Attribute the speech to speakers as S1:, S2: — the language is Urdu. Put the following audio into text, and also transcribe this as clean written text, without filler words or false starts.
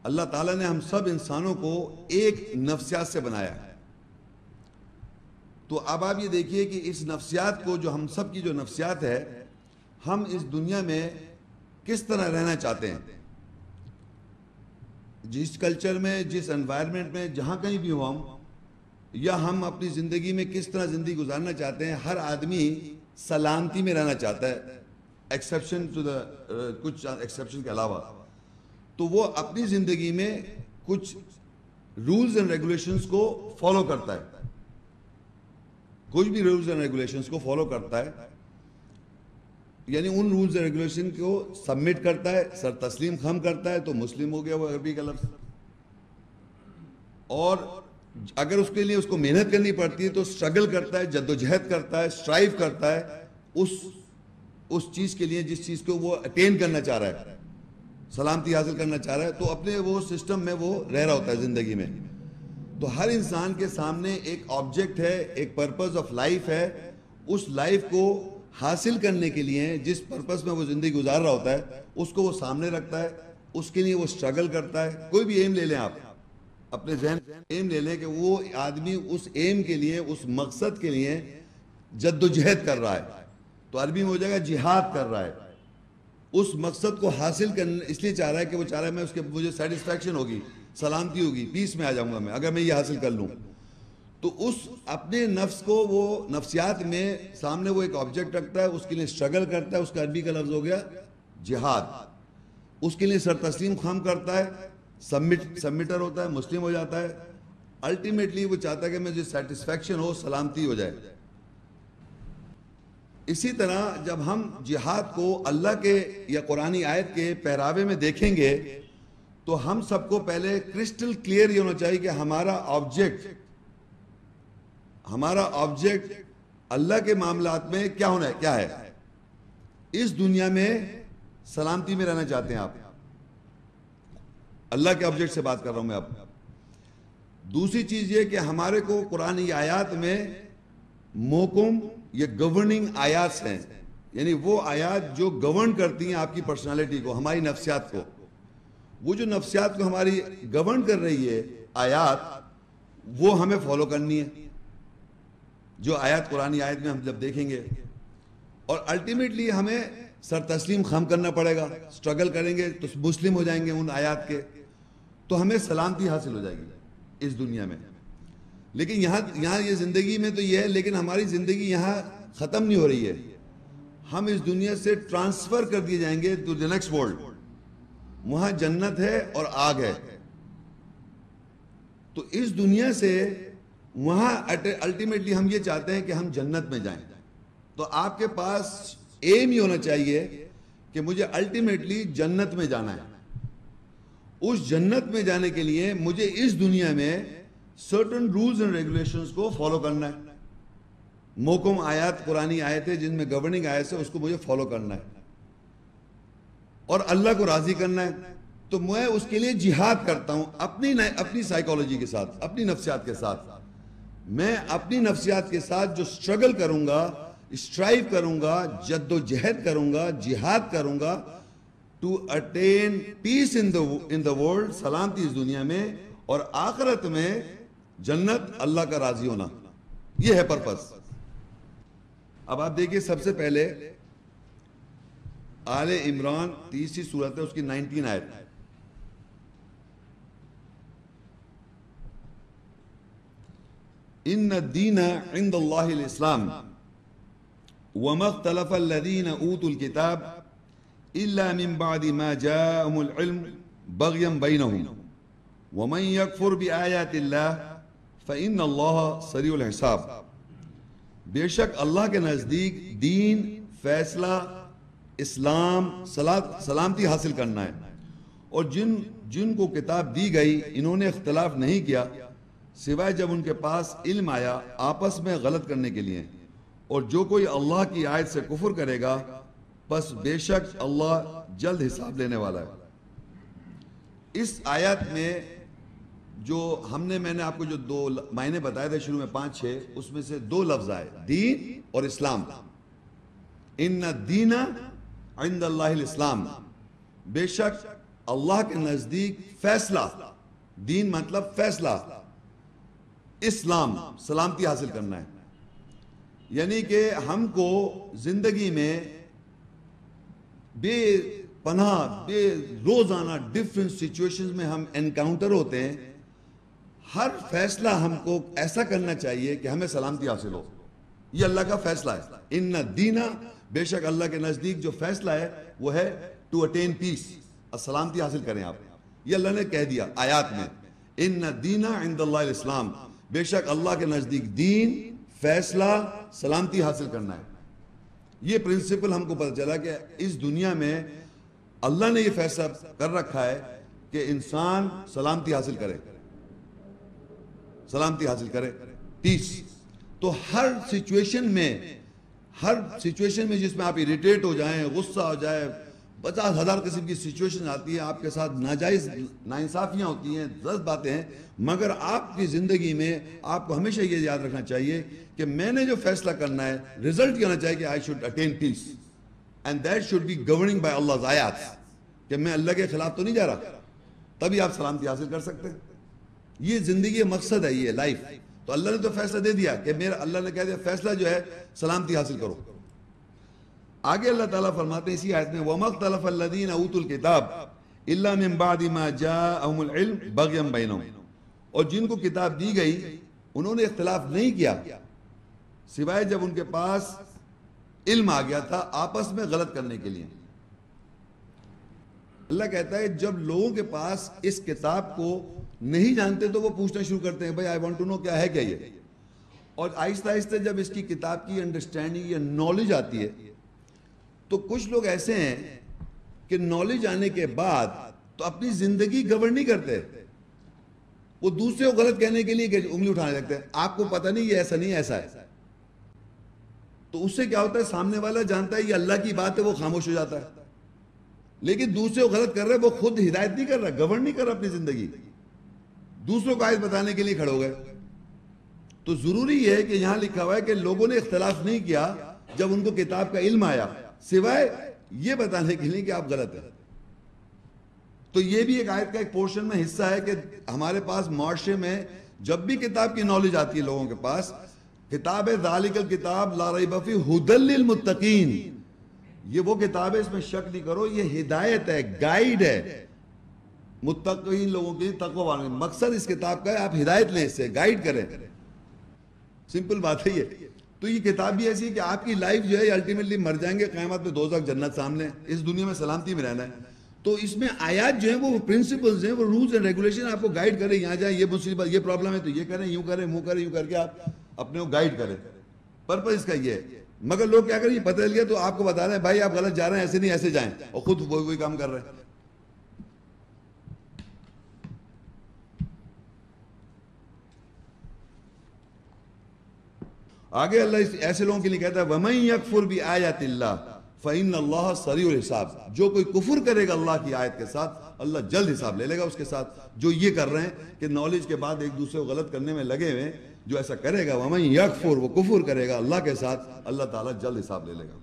S1: اللہ تعالیٰ نے ہم سب انسانوں کو ایک نفسیات سے بنایا ہے. تو اب آپ یہ دیکھیے کہ اس نفسیات کو، جو ہم سب کی جو نفسیات ہے، ہم اس دنیا میں کس طرح رہنا چاہتے ہیں. جس کلچر میں، جس انوائرمنٹ میں، جہاں کہیں بھی ہو ہم، یا ہم اپنی زندگی میں کس طرح زندگی گزارنا چاہتے ہیں. ہر آدمی سلامتی میں رہنا چاہتا ہے، ایکسیپشن ٹو دا کچھ ایکسیپشن کے علاوہ. تو وہ اپنی زندگی میں کچھ رولز اینڈ ریگولیشنز کو فالو کرتا ہے، کچھ بھی رولز اینڈ ریگولیشنز کو فالو کرتا ہے، یعنی ان رولز اینڈ ریگولیشن کو سبمٹ کرتا ہے، سر تسلیم خم کرتا ہے. تو مسلم ہو گیا وہ عربی کا لفظ. اور اگر اس کے لیے اس کو محنت کرنی پڑتی ہے تو اسٹرگل کرتا ہے، جد و جہد کرتا ہے، اسٹرائیو کرتا ہے اس چیز کے لیے جس چیز کو وہ اٹین کرنا چاہ رہا ہے، سلامتی حاصل کرنا چاہ رہا ہے. تو اپنے وہ سسٹم میں وہ رہ رہا ہوتا ہے زندگی میں. تو ہر انسان کے سامنے ایک آبجیکٹ ہے، ایک پرپز آف لائف ہے. اس لائف کو حاصل کرنے کے لیے جس پرپز میں وہ زندگی گزار رہا ہوتا ہے، اس کو وہ سامنے رکھتا ہے، اس کے لیے وہ اسٹرگل کرتا ہے. کوئی بھی ایم لے لیں، آپ اپنے ذہن ایم لے لیں کہ وہ آدمی اس ایم کے لیے، اس مقصد کے لیے جد و جہد کر رہا ہے. تو عربی میں ہو جائے گا جہاد کر رہا ہے. اس مقصد کو حاصل کرنے اس لیے چاہ رہا ہے کہ وہ چاہ رہا ہے میں اس کے مجھے سیٹسفیکشن ہوگی، سلامتی ہوگی، پیس میں آ جاؤں گا میں اگر میں یہ حاصل کر لوں. تو اس اپنے نفس کو وہ نفسیات میں سامنے وہ ایک آبجیکٹ رکھتا ہے، اس کے لیے اسٹرگل کرتا ہے. اس کا عربی کا لفظ ہو گیا جہاد. اس کے لیے سر تسلیم خم کرتا ہے، سبمٹر ہوتا ہے، مسلم ہو جاتا ہے. الٹیمیٹلی وہ چاہتا ہے کہ مجھے سیٹسفیکشن ہو، سلامتی ہو جائے. اسی طرح جب ہم جہاد کو اللہ کے یا قرآنی آیت کے پہراوے میں دیکھیں گے تو ہم سب کو پہلے کرسٹل کلیئر یہ ہونا چاہیے کہ ہمارا آبجیکٹ اللہ کے معاملات میں کیا ہونا ہے، کیا ہے. اس دنیا میں سلامتی میں رہنا چاہتے ہیں آپ، اللہ کے آبجیکٹ سے بات کر رہا ہوں میں اب. دوسری چیز یہ کہ ہمارے کو قرآنی آیات میں محکم یہ گورننگ آیات ہیں، یعنی وہ آیات جو گورن کرتی ہیں آپ کی پرسنالٹی کو، ہماری نفسیات کو. وہ جو نفسیات کو ہماری گورن کر رہی ہے آیات، وہ ہمیں فالو کرنی ہے. جو آیات قرآنی آیت میں ہم جب دیکھیں گے، اور الٹیمیٹلی ہمیں سر تسلیم خم کرنا پڑے گا. اسٹرگل کریں گے تو مسلم ہو جائیں گے ان آیات کے، تو ہمیں سلامتی حاصل ہو جائے گی اس دنیا میں. لیکن یہاں یہ زندگی میں تو یہ ہے، لیکن ہماری زندگی یہاں ختم نہیں ہو رہی ہے. ہم اس دنیا سے ٹرانسفر کر دیے جائیں گے ٹو دی نیکسٹ ورلڈ. وہاں جنت ہے اور آگ ہے. تو اس دنیا سے وہاں الٹیمیٹلی ہم یہ چاہتے ہیں کہ ہم جنت میں جائیں. تو آپ کے پاس ایم ہی ہونا چاہیے کہ مجھے الٹیمیٹلی جنت میں جانا ہے. اس جنت میں جانے کے لیے مجھے اس دنیا میں سرٹن رولز اینڈ ریگولیشنز کو فالو کرنا ہے. محکم آیات قرآنی آیت ہے جن میں گورننگ آیت ہے، اس کو مجھے فالو کرنا ہے اور اللہ کو راضی کرنا ہے. تو میں اس کے لیے جہاد کرتا ہوں اپنی سائیکالوجی کے ساتھ، اپنی نفسیات کے ساتھ. میں اپنی نفسیات کے ساتھ جو اسٹرگل کروں گا، اسٹرائیو کروں گا، جد و جہد کروں گا، جہاد کروں گا to attain peace in the world, سلامتی اس دنیا میں، اور آخرت میں جنت، اللہ کا راضی ہونا. یہ ہے پرپس. اب آپ دیکھیے سب سے پہلے آل عمران 30 سورت ہے، اس کی 19 آیت. ان الدین عند اللہ الاسلام وما اختلف الذین اوتوا الكتاب الا من بعد ما جاءهم العلم بغیا بینهم ومن یکفر بآیات اللہ فإن اللہ سریع الحساب. بے شک اللہ کے نزدیک دین، فیصلہ، اسلام، سلامتی حاصل کرنا ہے، اور جن کو کتاب دی گئی انہوں نے اختلاف نہیں کیا سوائے جب ان کے پاس علم آیا آپس میں غلط کرنے کے لیے. اور جو کوئی اللہ کی آیت سے کفر کرے گا بس بے شک اللہ جلد حساب لینے والا ہے. اس آیت میں جو میں نے آپ کو جو 2 معنی بتائے تھے شروع میں 5-6، اس میں سے 2 لفظ آئے، دین اور اسلام. ان الدین عند اللہ الاسلام، بے شک اللہ کے نزدیک فیصلہ، دین مطلب فیصلہ، اسلام، سلامتی حاصل کرنا ہے. یعنی کہ ہم کو زندگی میں بے پناہ، بے روزانہ ڈفرینٹ سچویشنز میں ہم انکاؤنٹر ہوتے ہیں. ہر فیصلہ ہم کو ایسا کرنا چاہیے کہ ہمیں سلامتی حاصل ہو. یہ اللہ کا فیصلہ ہے. ان دینا، بے شک اللہ کے نزدیک جو فیصلہ ہے وہ ہے ٹو اٹین پیس، سلامتی حاصل کریں آپ. یہ اللہ نے کہہ دیا آیات میں، ان دینا عند اللہ الاسلام، بے شک اللہ کے نزدیک دین، فیصلہ، سلامتی حاصل کرنا ہے. یہ پرنسپل ہم کو پتہ چلا کہ اس دنیا میں اللہ نے یہ فیصلہ کر رکھا ہے کہ انسان سلامتی حاصل کرے، سلامتی حاصل کرے، پیس. تو ہر سچویشن میں جس میں آپ اریٹیٹ ہو جائیں، غصہ ہو جائے، 50,000 قسم کی سچویشن آتی ہے، آپ کے ساتھ ناجائز ناانصافیاں ہوتی ہیں، 10 باتیں ہیں، مگر آپ کی زندگی میں آپ کو ہمیشہ یہ یاد رکھنا چاہیے کہ میں نے جو فیصلہ کرنا ہے، رزلٹ یہ ہونا چاہیے کہ I should attain peace and that should be governing by Allah's آیات، کہ میں اللہ کے خلاف تو نہیں جا رہا. تبھی آپ سلامتی حاصل کر سکتے ہیں. یہ زندگی مقصد ہے، یہ لائف. تو اللہ نے تو فیصلہ دے دیا کہ میرا، اللہ نے کہہ دیا فیصلہ جو ہے سلامتی حاصل کرو. آگے اللہ تعالیٰ فرماتے ہیں اسی آیت میں، وَمَا اخْتَلَفَ الَّذِينَ أُوتُوا الْكِتَابَ إِلَّا مِن بَعْدِ مَا جَاءَهُمُ الْعِلْمُ بَغْيًا بَيْنَهُمْ. اور جن کو کتاب دی گئی انہوں نے اختلاف نہیں کیا سوائے جب ان کے پاس علم آ گیا تھا آپس میں غلط کرنے کے لیے. اللہ کہتا ہے جب لوگوں کے پاس اس کتاب کو نہیں جانتے تو وہ پوچھنا شروع کرتے ہیں، بھائی آئی وانٹ ٹو نو، کیا ہے کیا یہ. اور آہستہ آہستہ جب اس کی کتاب کی انڈرسٹینڈنگ یا نالج آتی ہے تو کچھ لوگ ایسے ہیں کہ نالج آنے کے بعد تو اپنی زندگی گورن نہیں کرتے، وہ دوسرے کو غلط کہنے کے لیے انگلی اٹھانے لگتے ہیں. آپ کو پتہ نہیں یہ ایسا نہیں ایسا ہے. تو اس سے کیا ہوتا ہے، سامنے والا جانتا ہے یہ اللہ کی بات ہے، وہ خاموش ہو جاتا ہے. لیکن دوسرے کو غلط کر رہے، وہ خود ہدایت نہیں کر رہا، گورن نہیں کر رہا اپنی زندگی، دوسروں کو آیت بتانے کے لیے کھڑے ہو گئے. تو ضروری ہے کہ یہاں لکھا ہوا ہے کہ لوگوں نے اختلاف نہیں کیا جب ان کو کتاب کا علم آیا، سوائے یہ بتانے کے لیے کہ آپ غلط ہیں. تو یہ بھی ایک آیت کا ایک پورشن میں حصہ ہے کہ ہمارے پاس معاشرے میں جب بھی کتاب کی نالج آتی ہے لوگوں کے پاس، کتاب ہے ذالک الکتاب لا ریب فیہ ھدی للمتقین، یہ وہ کتاب ہے، اس میں شک نہیں کرو، یہ ہدایت ہے، گائیڈ ہے متقین لوگوں کے لیے، تقوی والوں کے لیے. مقصد اس کتاب کا ہے آپ ہدایت لیں، اس سے گائیڈ کریں. سمپل بات ہے یہ. تو یہ کتاب بھی ایسی ہے کہ آپ کی لائف جو ہے الٹیمیٹلی مر جائیں گے، قیامت میں دوزخ جنت سامنے، اس دنیا میں سلامتی میں رہنا ہے. تو اس میں آیات جو ہیں وہ پرنسپلز ہیں، وہ رولز اینڈ ریگولیشن آپ کو گائیڈ کریں، یہاں جائیں، یہ مصیبت، یہ پرابلم ہے تو یہ کریں، یوں کریں، منہ کریں، یوں کر کے آپ اپنے کو گائیڈ کریں. پرپز اس کا یہ ہے. مگر لوگ کیا کریں، یہ پتہ چل گیا تو آپ کو بتا رہے ہیں بھائی آپ غلط جا رہے ہیں، ایسے نہیں ایسے جائیں، اور خود وہی کام کر رہے ہیں. آگے اللہ ایسے لوگوں کے لیے کہتا ہے وَمَن يَكْفُرْ بِآيَاتِ اللَّهِ فَإِنَّ اللَّهَ سَرِيعُ الْحِسَابِ، جو کوئی کفر کرے گا اللہ کی آیت کے ساتھ اللہ جلد حساب لے لے گا اس کے ساتھ. جو یہ کر رہے ہیں کہ نالج کے بعد ایک دوسرے کو غلط کرنے میں لگے ہوئے، جو ایسا کرے گا وَمَن يَكْفُرْ، وہ کفر کرے گا اللہ کے ساتھ، اللہ تعالیٰ جلد حساب لے لے گا.